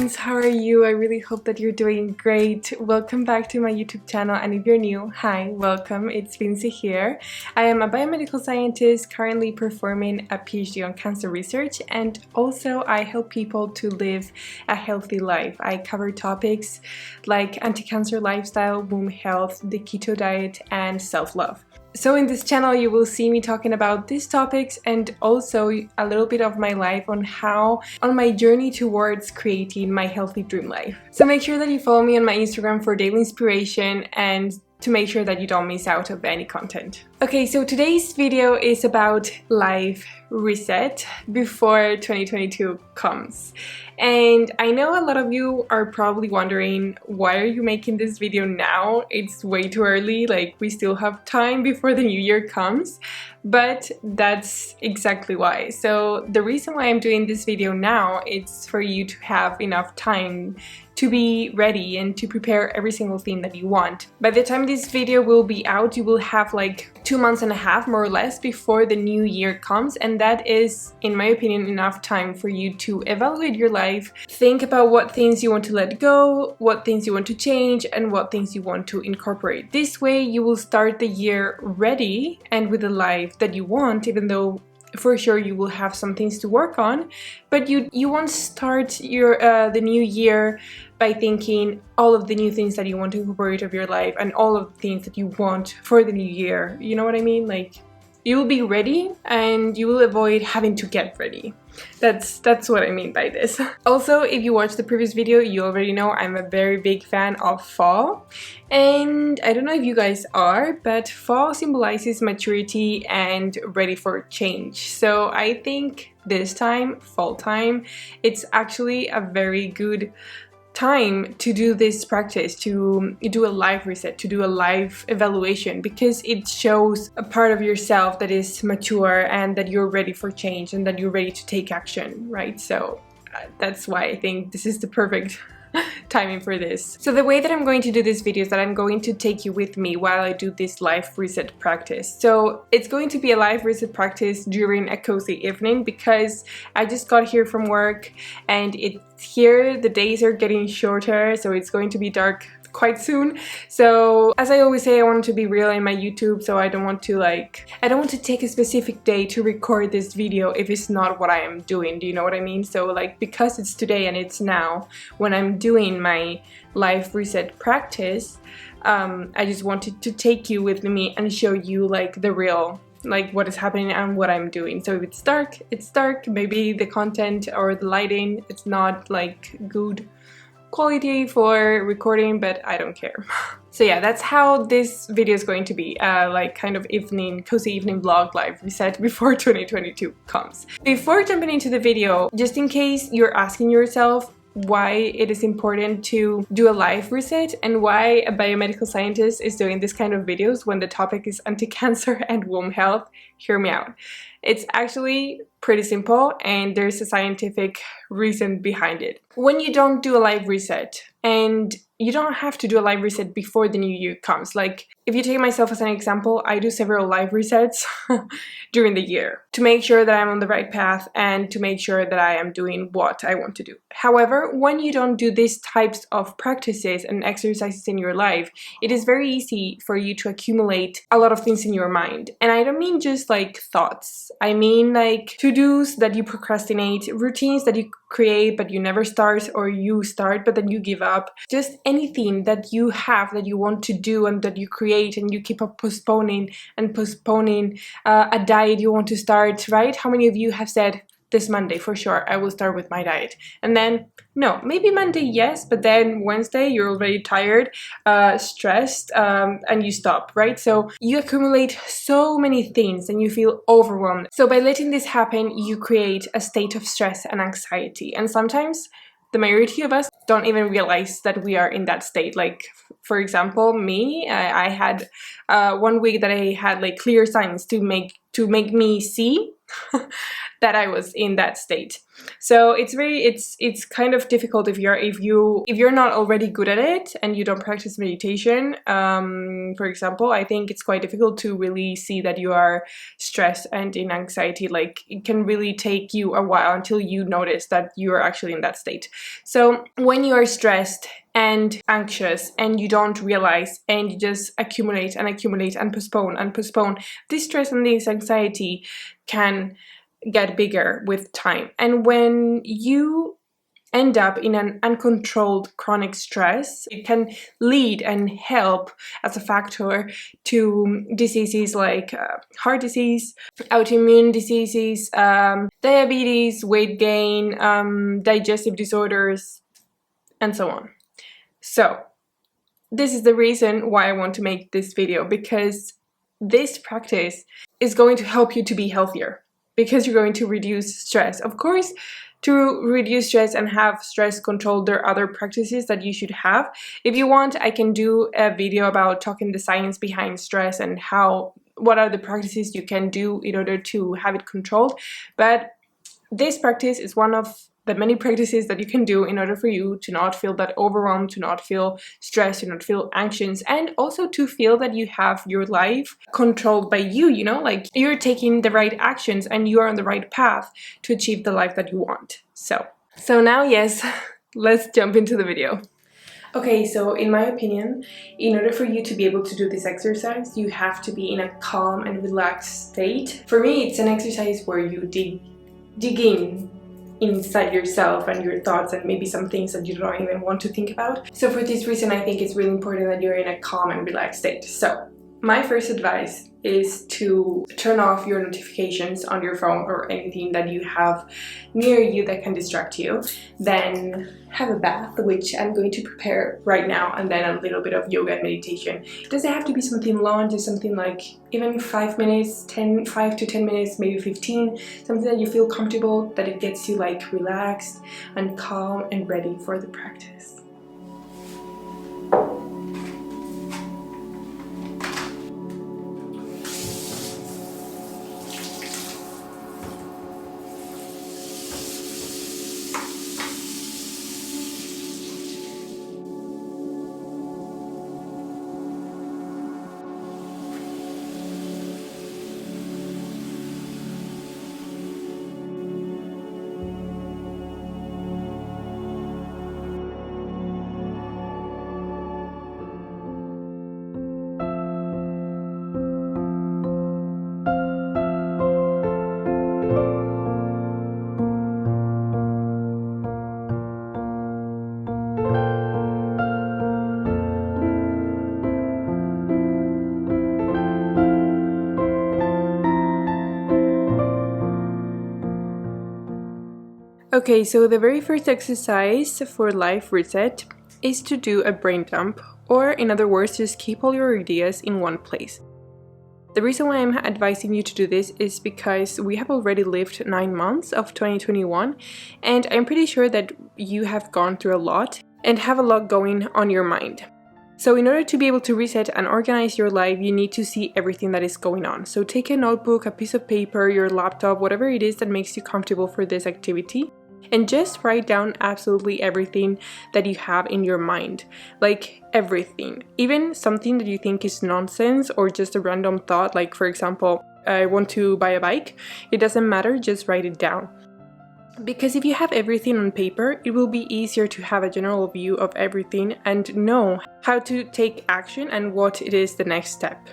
friends, how are you? I really hope that you're doing great. Welcome back to my YouTube channel, and if you're new, hi, welcome, it's Vinci here. I am a biomedical scientist currently performing a PhD on cancer research, and also I help people to live a healthy life. I cover topics like anti-cancer lifestyle, womb health, the keto diet, and self-love. So in this channel you will see me talking about these topics and also a little bit of my life on my journey towards creating my healthy dream life. So make sure that you follow me on my Instagram for daily inspiration and to make sure that you don't miss out of any content. Okay, so today's video is about life reset before 2022 comes. And I know a lot of you are probably wondering, why are you making this video now? It's way too early, like we still have time before the new year comes. But that's exactly why. So the reason why I'm doing this video now is for you to have enough time to be ready and to prepare every single thing that you want. By the time this video will be out, you will have like 2.5 months more or less before the new year comes, and that is, in my opinion, enough time for you to evaluate your life, think about what things you want to let go, what things you want to change, and what things you want to incorporate. This way you will start the year ready and with a life that you want, even though for sure you will have some things to work on, but you won't start your the new year by thinking all of the new things that you want to incorporate of your life and all of the things that you want for the new year. You know what I mean? Like, you will be ready and you will avoid having to get ready. That's what I mean by this. Also, if you watched the previous video, you already know I'm a very big fan of fall. And I don't know if you guys are, but fall symbolizes maturity and ready for change. So I think this time, fall time, it's actually a very good time to do this practice, to do a life reset, to do a life evaluation, because it shows a part of yourself that is mature and that you're ready for change and that you're ready to take action, right? So that's why I think this is the perfect timing for this. So the way that I'm going to do this video is that I'm going to take you with me while I do this life reset practice. So it's going to be a life reset practice during a cozy evening because I just got here from work and it's here, the days are getting shorter, so it's going to be dark quite soon. So as I always say, I want to be real in my YouTube, so I don't want to take a specific day to record this video if it's not what I am doing. Do you know what I mean? So like, because it's today and it's now when I'm doing my life reset practice, I just wanted to take you with me and show you like the real, like what is happening and what I'm doing. So if it's dark, it's dark. Maybe the content or the lighting, it's not like good quality for recording, but I don't care. So yeah, that's how this video is going to be, like kind of cozy evening vlog live reset before 2022 comes. Before jumping into the video, just in case you're asking yourself why it is important to do a life reset and why a biomedical scientist is doing this kind of videos when the topic is anti-cancer and womb health, hear me out. It's actually pretty simple and there's a scientific reason behind it. When you don't do a life reset, and you don't have to do a life reset before the new year comes. Like, if you take myself as an example, I do several life resets during the year to make sure that I'm on the right path and to make sure that I am doing what I want to do. However, when you don't do these types of practices and exercises in your life, it is very easy for you to accumulate a lot of things in your mind. And I don't mean just like thoughts. I mean like to-dos that you procrastinate, routines that you create but you never start, or you start but then you give up. Just anything that you have that you want to do and that you create and you keep up postponing and postponing, a diet you want to start, right? How many of you have said, this Monday for sure I will start with my diet, and then no, maybe Monday yes, but then Wednesday you're already tired, stressed, and you stop, right? So you accumulate so many things and you feel overwhelmed. So by letting this happen, you create a state of stress and anxiety, and sometimes the majority of us don't even realize that we are in that state. Like, for example, me, I had 1 week that I had like clear signs to make me see that I was in that state. So it's kind of difficult if you're not already good at it and you don't practice meditation. For example, I think it's quite difficult to really see that you are stressed and in anxiety. Like, it can really take you a while until you notice that you are actually in that state. So when you are stressed and anxious and you don't realize and you just accumulate and accumulate and postpone, this stress and this anxiety can get bigger with time. And when you end up in an uncontrolled chronic stress, it can lead and help as a factor to diseases like heart disease, autoimmune diseases, diabetes, weight gain, digestive disorders, and so on. So this is the reason why I want to make this video, because this practice is going to help you to be healthier, because you're going to reduce stress. Of course, to reduce stress and have stress control, there are other practices that you should have. If you want, I can do a video about talking the science behind stress and what are the practices you can do in order to have it controlled. But this practice is one of the many practices that you can do in order for you to not feel that overwhelmed, to not feel stressed, to not feel anxious, and also to feel that you have your life controlled by you, like you're taking the right actions and you are on the right path to achieve the life that you want. So now, yes, let's jump into the video. Okay, so in my opinion, in order for you to be able to do this exercise, you have to be in a calm and relaxed state. For me, it's an exercise where you dig in inside yourself and your thoughts and maybe some things that you don't even want to think about. So for this reason, I think it's really important that you're in a calm and relaxed state. So my first advice is to turn off your notifications on your phone or anything that you have near you that can distract you. Then have a bath, which I'm going to prepare right now, and then a little bit of yoga and meditation. It doesn't have to be something long, just something like even 5 minutes, 5 to 10 minutes, maybe 15, something that you feel comfortable, that it gets you like relaxed and calm and ready for the practice. Okay, so the very first exercise for life reset is to do a brain dump, or in other words, just keep all your ideas in one place. The reason why I'm advising you to do this is because we have already lived 9 months of 2021, and I'm pretty sure that you have gone through a lot and have a lot going on your mind. So in order to be able to reset and organize your life, you need to see everything that is going on. So take a notebook, a piece of paper, your laptop, whatever it is that makes you comfortable for this activity, and just write down absolutely everything that you have in your mind. Like everything. Even something that you think is nonsense or just a random thought, like for example, I want to buy a bike. It doesn't matter, just write it down. Because if you have everything on paper, it will be easier to have a general view of everything and know how to take action and what it is the next step.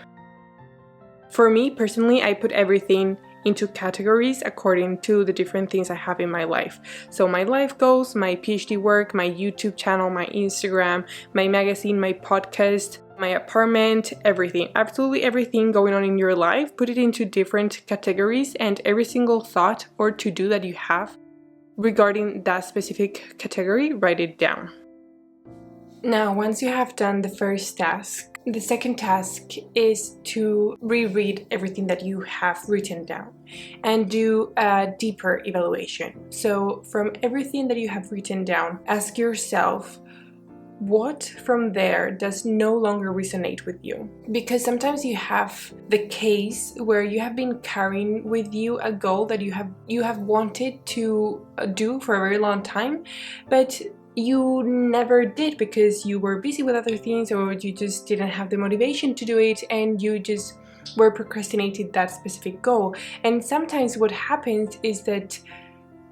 For me personally, I put everything into categories according to the different things I have in my life. So my life goals, my PhD work, my YouTube channel, my Instagram, my magazine, my podcast, my apartment, everything, absolutely everything going on in your life, put it into different categories, and every single thought or to-do that you have regarding that specific category, write it down. Now, once you have done the first task, the second task is to reread everything that you have written down and do a deeper evaluation. So from everything that you have written down, ask yourself, what from there does no longer resonate with you. Because sometimes you have the case where you have been carrying with you a goal that you have wanted to do for a very long time, but you never did because you were busy with other things, or you just didn't have the motivation to do it, and you just were procrastinating that specific goal. And sometimes what happens is that,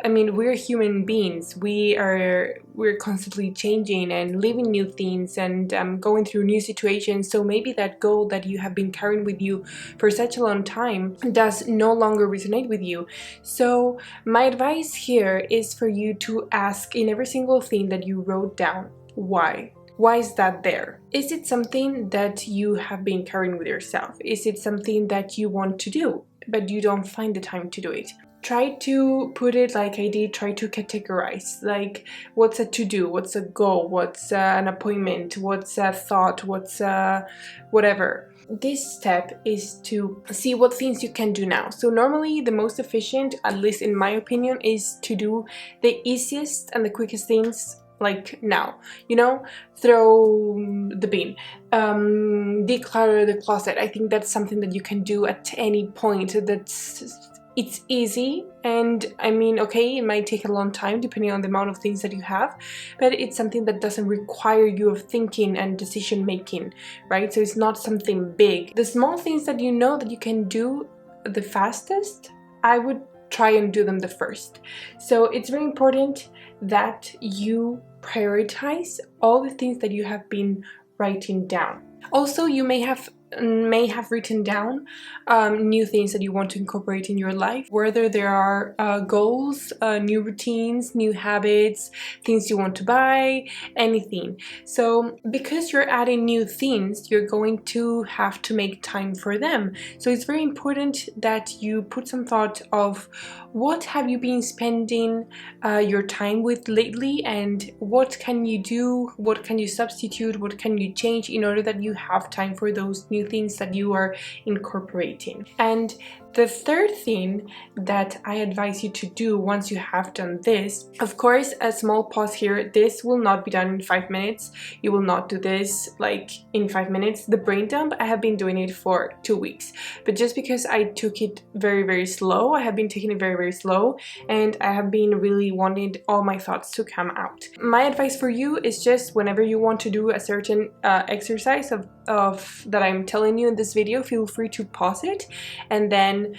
I mean, we're human beings. We're constantly changing and living new things and going through new situations. So maybe that goal that you have been carrying with you for such a long time does no longer resonate with you. So my advice here is for you to ask in every single thing that you wrote down, why? Why is that there? Is it something that you have been carrying with yourself? Is it something that you want to do, but you don't find the time to do it? Try to put it like I did, try to categorize, like what's a to-do, what's a goal, what's an appointment, what's a thought, what's whatever. This step is to see what things you can do now. So normally the most efficient, at least in my opinion, is to do the easiest and the quickest things like now, you know, throw the bin, declutter the closet. I think that's something that you can do at any point. It's easy, and I mean, okay, it might take a long time depending on the amount of things that you have, but it's something that doesn't require you of thinking and decision making, right? So it's not something big. The small things that you know that you can do the fastest, I would try and do them the first. So it's very important that you prioritize all the things that you have been writing down. Also, you may have written down new things that you want to incorporate in your life, whether there are goals, new routines, new habits, things you want to buy, anything. So because you're adding new things, you're going to have to make time for them. So it's very important that you put some thought of what have you been spending your time with lately, and what can you do, what can you substitute, what can you change in order that you have time for those new things that you are incorporating. And the third thing that I advise you to do once you have done this, of course, a small pause here, this will not be done in 5 minutes. You will not do this like in 5 minutes. The brain dump, I have been doing it for 2 weeks, but just because I took it very, very slow, I have been taking it very, very slow, and I have been really wanting all my thoughts to come out. My advice for you is just whenever you want to do a certain exercise of that I'm telling you in this video, feel free to pause it and then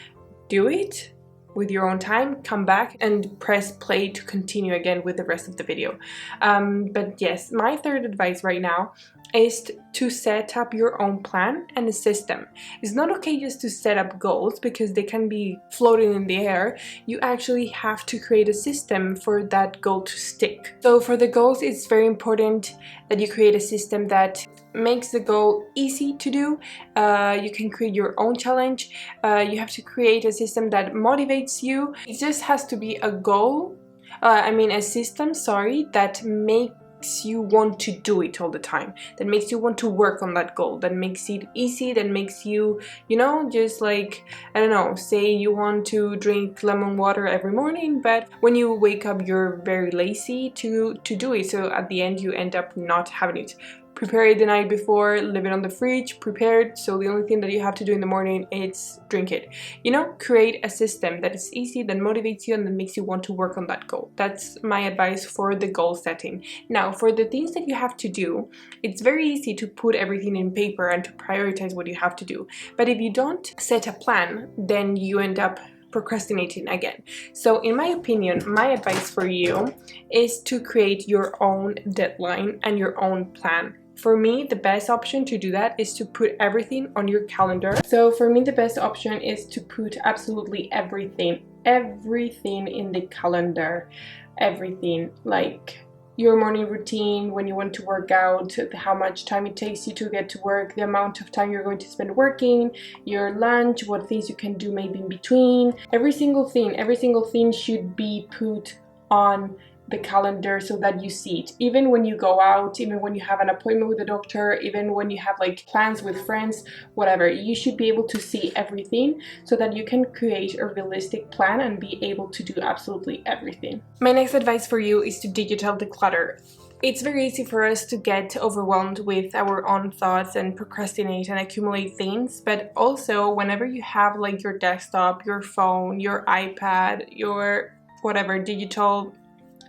do it with your own time, come back and press play to continue again with the rest of the video. But yes, my third advice right now is to set up your own plan and a system. It's not okay just to set up goals because they can be floating in the air. You actually have to create a system for that goal to stick. So for the goals, it's very important that you create a system that makes the goal easy to do. You can create your own challenge. You have to create a system that motivates you. It just has to be a goal, a system, sorry, that makes you want to do it all the time, that makes you want to work on that goal, that makes it easy, that makes you, you know, just like, I don't know, say you want to drink lemon water every morning, but when you wake up you're very lazy to do it, so at the end you end up not having it. Prepare it the night before, leave it on the fridge, prepared, so the only thing that you have to do in the morning is drink it. You know, create a system that is easy, that motivates you, and that makes you want to work on that goal. That's my advice for the goal setting. Now, for the things that you have to do, it's very easy to put everything in paper and to prioritize what you have to do. But if you don't set a plan, then you end up procrastinating again. So in my opinion, my advice for you is to create your own deadline and your own plan. For me, the best option to do that is to put everything on your calendar. So for me, the best option is to put absolutely everything in the calendar. Everything, like your morning routine, when you want to work out, how much time it takes you to get to work, the amount of time you're going to spend working, your lunch, what things you can do maybe in between. Every single thing should be put on the calendar so that you see it. Even when you go out, even when you have an appointment with the doctor, even when you have like plans with friends, whatever, you should be able to see everything so that you can create a realistic plan and be able to do absolutely everything. My next advice for you is to digital declutter. It's very easy for us to get overwhelmed with our own thoughts and procrastinate and accumulate things, but also whenever you have like your desktop, your phone, your iPad, your whatever digital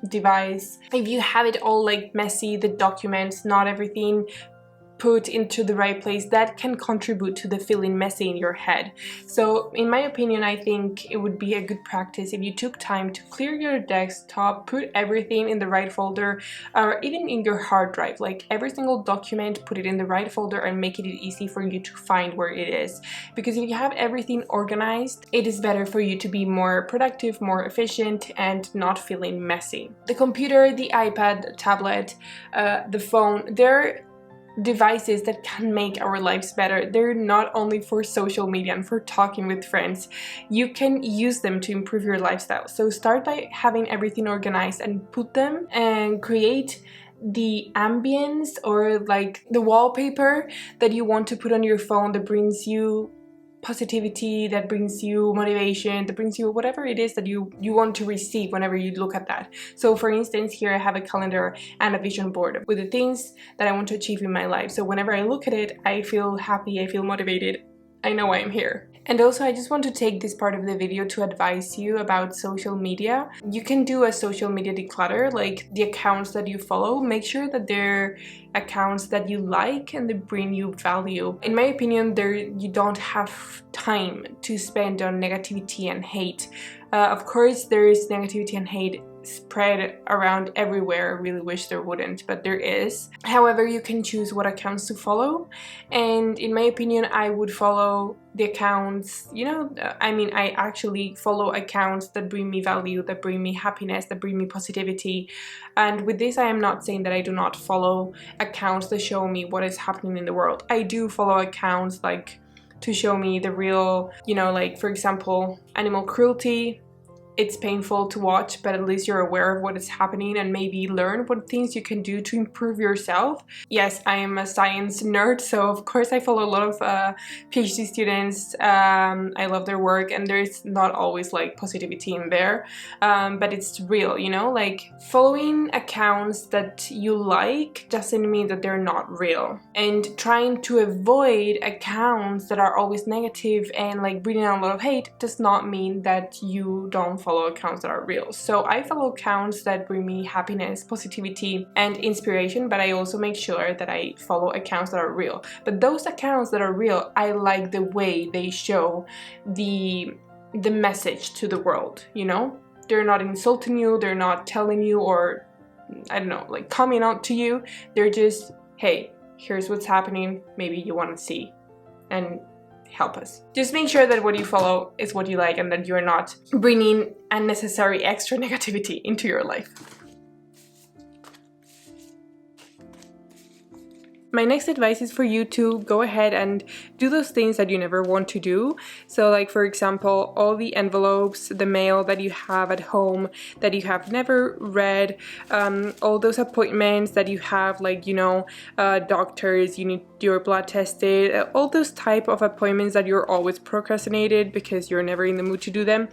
device, if you have it all like messy, the documents, not everything put into the right place, that can contribute to the feeling messy in your head. So in my opinion, I think it would be a good practice if you took time to clear your desktop, put everything in the right folder, or even in your hard drive, like every single document, put it in the right folder and make it easy for you to find where it is. Because if you have everything organized, it is better for you to be more productive, more efficient, and not feeling messy. The computer, the iPad, the tablet, the phone, they're devices that can make our lives better. They're not only for social media and for talking with friends. You can use them to improve your lifestyle. So start by having everything organized and put them and create the ambience or like the wallpaper that you want to put on your phone that brings you positivity, that brings you motivation, that brings you whatever it is that you want to receive whenever you look at that. So for instance, here I have a calendar and a vision board with the things that I want to achieve in my life. So whenever I look at it, I feel happy, I feel motivated, I know I'm here. And also I just want to take this part of the video to advise you about social media. You can do a social media declutter, like the accounts that you follow, make sure that they're accounts that you like and that bring you value. In my opinion, you don't have time to spend on negativity and hate. Of course, there is negativity and hate spread around everywhere. I really wish there wouldn't, but there is. However, you can choose what accounts to follow, and in my opinion, I would follow the accounts, I actually follow accounts that bring me value, that bring me happiness, that bring me positivity. And with this, I am not saying that I do not follow accounts that show me what is happening in the world. I do follow accounts like to show me the real, like for example, animal cruelty. It's painful to watch, but at least you're aware of what is happening and maybe learn what things you can do to improve yourself. Yes, I am a science nerd, so of course I follow a lot of PhD students. I love their work, and there's not always like positivity in there, but it's real, like following accounts that you like doesn't mean that they're not real. And trying to avoid accounts that are always negative and like bringing on a lot of hate does not mean that you don't follow accounts that are real. So I follow accounts that bring me happiness, positivity, and inspiration, but I also make sure that I follow accounts that are real. But those accounts that are real, I like the way they show the message to the world, They're not insulting you, they're not telling you or, I don't know, like coming out to you. They're just, hey, here's what's happening, maybe you want to see, and help us. Just make sure that what you follow is what you like and that you're not bringing unnecessary extra negativity into your life. My next advice is for you to go ahead and do those things that you never want to do. So like, for example, all the envelopes, the mail that you have at home that you have never read, all those appointments that you have, like, doctors, you need your blood tested, all those type of appointments that you're always procrastinated because you're never in the mood to do them.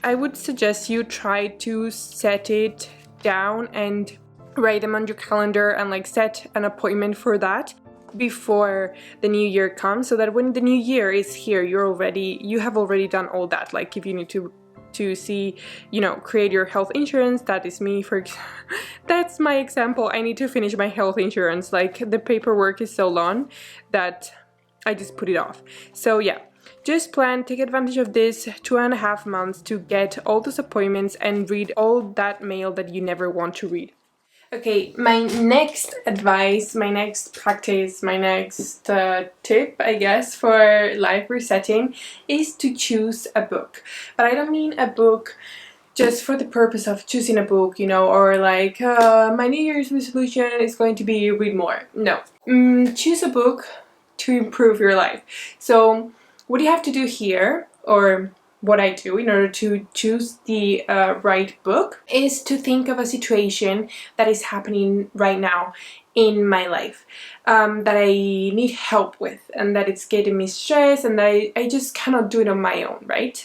I would suggest you try to set it down and write them on your calendar and like set an appointment for that before the new year comes, so that when the new year is here, you have already done all that. Like if you need to see, create your health insurance, that is me, that's my example. I need to finish my health insurance. Like the paperwork is so long that I just put it off. So yeah, just take advantage of this 2.5 months to get all those appointments and read all that mail that you never want to read. Okay, my next advice, my next practice, my next tip, I guess, for life resetting is to choose a book. But I don't mean a book just for the purpose of choosing a book, or like my New Year's resolution is going to be read more. No. Choose a book to improve your life. So what you have to do here, or what I do in order to choose the right book, is to think of a situation that is happening right now in my life, that I need help with, and that it's getting me stressed, and I just cannot do it on my own, right?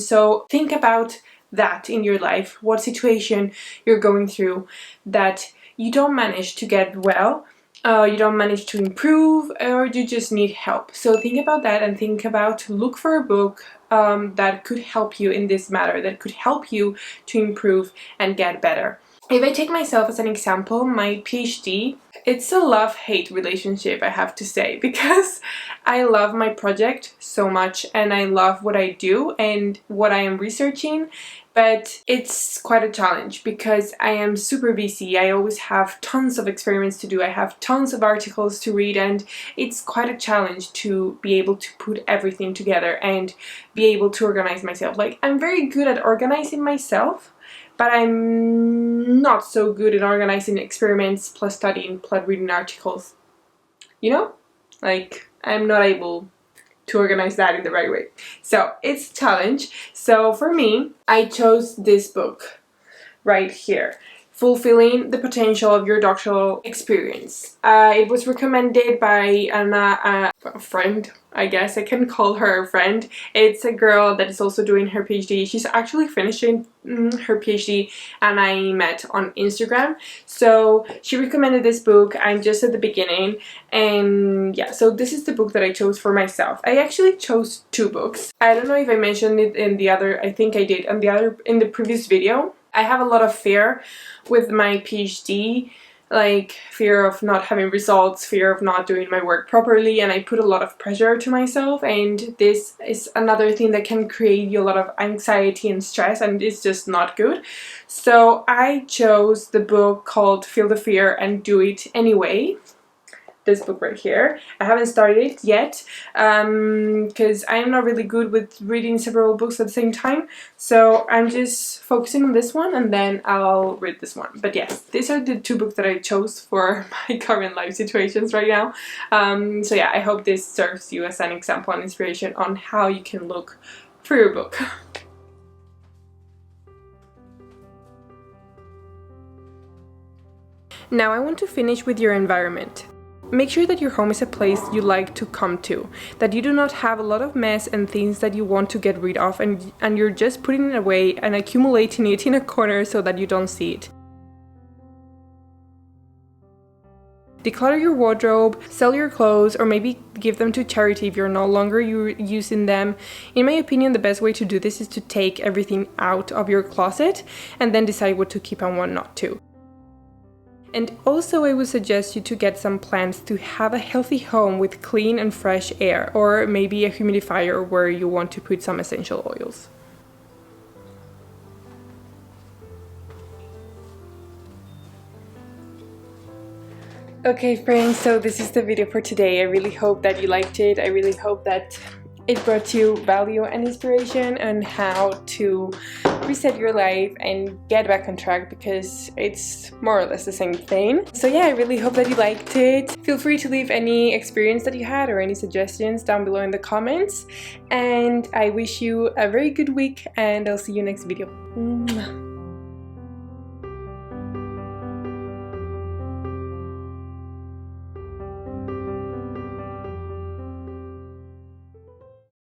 So think about that in your life, what situation you're going through that you don't manage to get well, you don't manage to improve, or you just need help. So think about that and think about, look for a book that could help you in this matter, that could help you to improve and get better. If I take myself as an example, my PhD, it's a love-hate relationship, I have to say, because I love my project so much and I love what I do and what I am researching, but it's quite a challenge because I am super busy. I always have tons of experiments to do, I have tons of articles to read, and it's quite a challenge to be able to put everything together and be able to organize myself. Like, I'm very good at organizing myself, but I'm not so good at organizing experiments plus studying plus reading articles. You know? Like, I'm not able to organize that in the right way. So it's a challenge. So for me, I chose this book right here, Fulfilling the Potential of Your Doctoral Experience. It was recommended by Anna, a friend, I guess I can call her a friend. It's a girl that is also doing her PhD. She's actually finishing her PhD and I met on Instagram. So she recommended this book. I'm just at the beginning, and yeah, so this is the book that I chose for myself. I actually chose two books. I don't know if I mentioned it in the other, I think I did, in the previous video. I have a lot of fear with my PhD, like fear of not having results, fear of not doing my work properly, and I put a lot of pressure to myself, and this is another thing that can create you a lot of anxiety and stress, and it's just not good. So I chose the book called Feel the Fear and Do It Anyway. This book right here. I haven't started it yet because I'm not really good with reading several books at the same time, so I'm just focusing on this one and then I'll read this one. But yes, these are the two books that I chose for my current life situations right now. So yeah, I hope this serves you as an example and inspiration on how you can look for your book. Now I want to finish with your environment. Make sure that your home is a place you like to come to, that you do not have a lot of mess and things that you want to get rid of, and you're just putting it away and accumulating it in a corner so that you don't see it. Declutter your wardrobe, sell your clothes, or maybe give them to charity if you're no longer using them. In my opinion, the best way to do this is to take everything out of your closet and then decide what to keep and what not to. And also I would suggest you to get some plants to have a healthy home with clean and fresh air, or maybe a humidifier where you want to put some essential oils. Okay friends, so this is the video for today. I really hope that you liked it. I really hope that it brought you value and inspiration on how to reset your life and get back on track, because it's more or less the same thing. So yeah, I really hope that you liked it. Feel free to leave any experience that you had or any suggestions down below in the comments. And I wish you a very good week, and I'll see you next video.